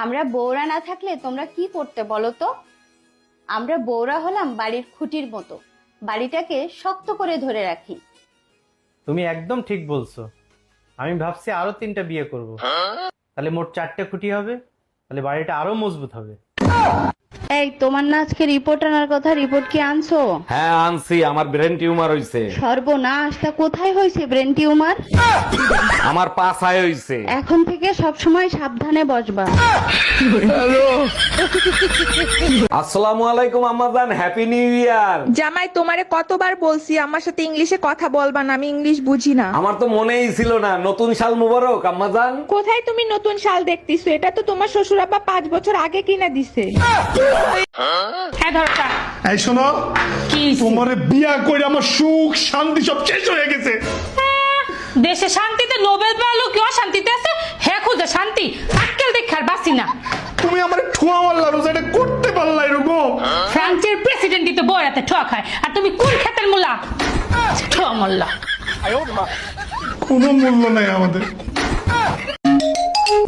আমরা বউরা না থাকলে তোমরা কি করতে বলো তো? আমরা বউরা হলাম বাড়ির খুঁটির মতো, বাড়িটাকে শক্ত করে ধরে রাখি। তুমি একদম ঠিক বলছো। আমি ভাবছি আরো 3টা বিয়ে করব, তাহলে মোট 4টে খুঁটি হবে, তাহলে বাড়িটা আরো মজবুত হবে। এই তোমার না আজকে রিপোর্ট আনার কথা, রিপোর্ট কি আনছো? হ্যাঁ আনছি, আমার ব্রেন টিউমার হইছে। সর্বনাশ, তা কোথায় হয়েছে ব্রেন টিউমার? আমার পাছায় হইছে। এখন থেকে সব সময় সাবধানে বসবা। আসসালামু আলাইকুম আম্মাজান, হ্যাপি নিউ ইয়ার। জামাই তোমারে কতবার বলছি আমার সাথে ইংলিশে কথা বলবা না, আমি ইংলিশ বুঝি না। আমার তো মনেই ছিল না। নতুন সাল মুবারক আম্মাজান। কোথায় তুমি নতুন শাল দেখতেছো? এটা তো তোমার শ্বশুর আব্বা 5 বছর আগে কিনা দিছে। হ্যাঁ ধরকা। এই শোনো, তোমারে বিয়া করে আমার সুখ শান্তি সব শেষ হয়ে গেছে। দেশে শান্তিতে নোবেল পেলো, কি অশান্তিতে আছে হে খুঁজে শান্তি। আক্কেল দেখার বাসি না। তুমি আমার ঠুয়া মারলা, রোজা এটা করতে পারলা এরকম? ফ্রান্সের প্রেসিডেন্টই তো বইরাতে ঠোয়া খায়, আর তুমি কোন খেতের মোল্লা? ঠোয়া মোল্লা। কোনো মূল্য নাই আমাদের।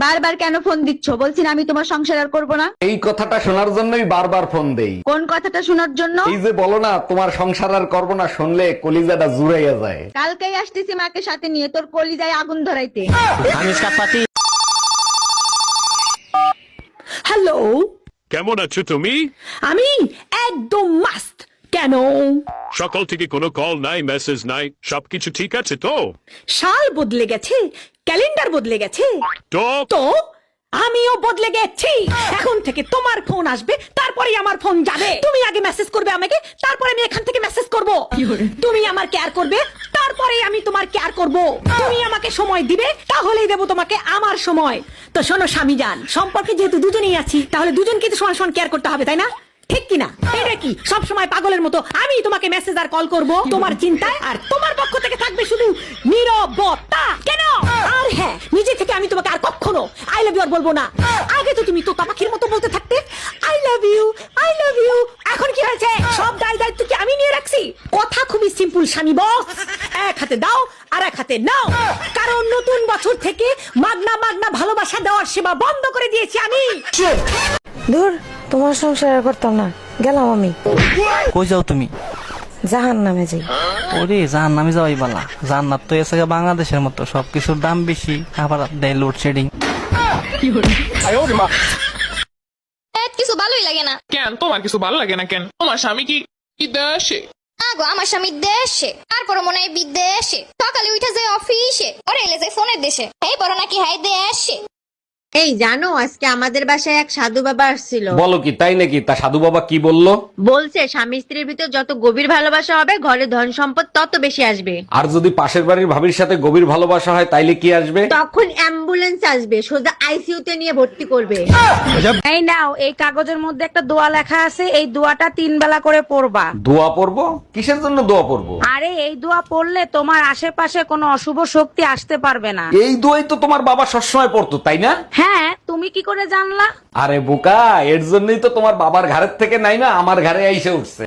বারবার কেন ফোন দিচ্ছ? বলছি না আমি তোমার সংসার আর করবো না। এই কথাটা শোনার জন্যই বারবার ফোন দেই। কোন কথাটা শোনার জন্য? এই যে বলো না তোমার সংসার আর করবো না, শুনলে কলিজাটা জুড়াইয়া যায়। কালকেই আসতেছি মাকে সাথে নিয়ে তোর কলিজায় আগুন ধরাইতে। হ্যালো, কেমন আছো তুমি? আমি একদম মাস্ত। কেন? সকাল থেকে কোনো কল নাই, মেসেজ নাই, সবকিছু ঠিক আছে তো? সাল বদলে গেছে, ক্যালেন্ডার বদলে গেছে, তো তো আমিও বদলে গেছি। এখন থেকে তোমার ফোন আসবে, তারপরেই আমার ফোন যাবে। তুমি আগে মেসেজ করবে আমাকে, তারপরে আমি এখান থেকে মেসেজ করব। তুমি আমার কেয়ার করবে, তারপরে আমি তোমার কেয়ার করব। তুমি আমাকে সময় দিবে, তাহলেই দেব তোমাকে আমার সময়। তো শোনো স্বামী জান, সম্পর্কে যেহেতু দুজনেই আছি, তাহলে দুজনকে তো সমান সমান কেয়ার করতে হবে, তাই না? ঠিক কিনা? এটা কি সব সময় পাগলের মতো আমি তোমাকে মেসেজ আর কল করব তোমার চিন্তায়, আর তোমার পক্ষ থেকে থাকবে শুধু নীরবতা? কেন? আর হ্যাঁ, নিজে থেকে আমি তোমাকে আর কখনো আই লাভ ইউ আর বলবো না। আগে তো তুমি তোতা পাখির মতো বলতে থাকতে I love you, I love you. এখন কি হয়েছে? সব দায়িত্ব কি আমি নিয়ে রাখছি? কথা খুবই সিম্পল স্বামী বস, এক হাতে দাও আর এক হাতে নাও। কারণ নতুন বছর থেকে মাগনা মাগনা ভালোবাসা দেওয়ার সেবা বন্ধ করে দিয়েছি আমি। দূর, তোমার সংসার আর করতাম না, গেলাম আমি। কই যাও তুমি? জাহান নামে যাই। ওরে জাহান নামে যাওয়াই বালা। জান্নাত তো এসে বাংলাদেশের মতো, সবকিছুর দাম বেশি, আবার দেয় লোডশেডিং। কিছু ভালোই লাগে না। কেন তোমার কিছু ভালো লাগে না কেন? তোমার স্বামী কি দেশে? আগো আমার স্বামী দেশে, তারপর মনে হয় বিদেশে। সকালে উঠে যায় অফিসে, পরে এলে যায় ফোনের দেশে। এই বড় নাকি হাই দেশে। এই জানো, আজকে আমাদের বাসায় এক সাধু বাবা আসছিল। বলো কি, তাই নাকি? তা সাধু বাবা কি বললো? বলছে স্বামী স্ত্রীর ভিতর যত গভীর ভালোবাসা হবে, ঘরে ধন সম্পদ তত বেশি আসবে। আর যদি পাশের বাড়ির ভাবির সাথে গভীর ভালোবাসা হয়, তাইলে কি আসবে? তখন অ্যাম্বুলেন্স আসবে, সোজা আইসিইউ তে নিয়ে ভর্তি করবে। এই নাও, এই কাগজের মধ্যে একটা দোয়া লেখা আছে, এই দোয়াটা 3 বেলা করে পড়বা। দোয়া পড়বো? কিসের জন্য দোয়া পড়বো? আরে এই দোয়া পড়লে তোমার আশেপাশে কোনো অশুভ শক্তি আসতে পারবে না। এই দোয়াই তো তোমার বাবা সবসময় পড়তো, তাই না? হ্যাঁ, তুমি কি করে জানলা? আরে বোকা, এর জন্যই তো তোমার বাবার ঘাড়ের থেকে নাই না আমার ঘাড়ে আইসে উঠছে।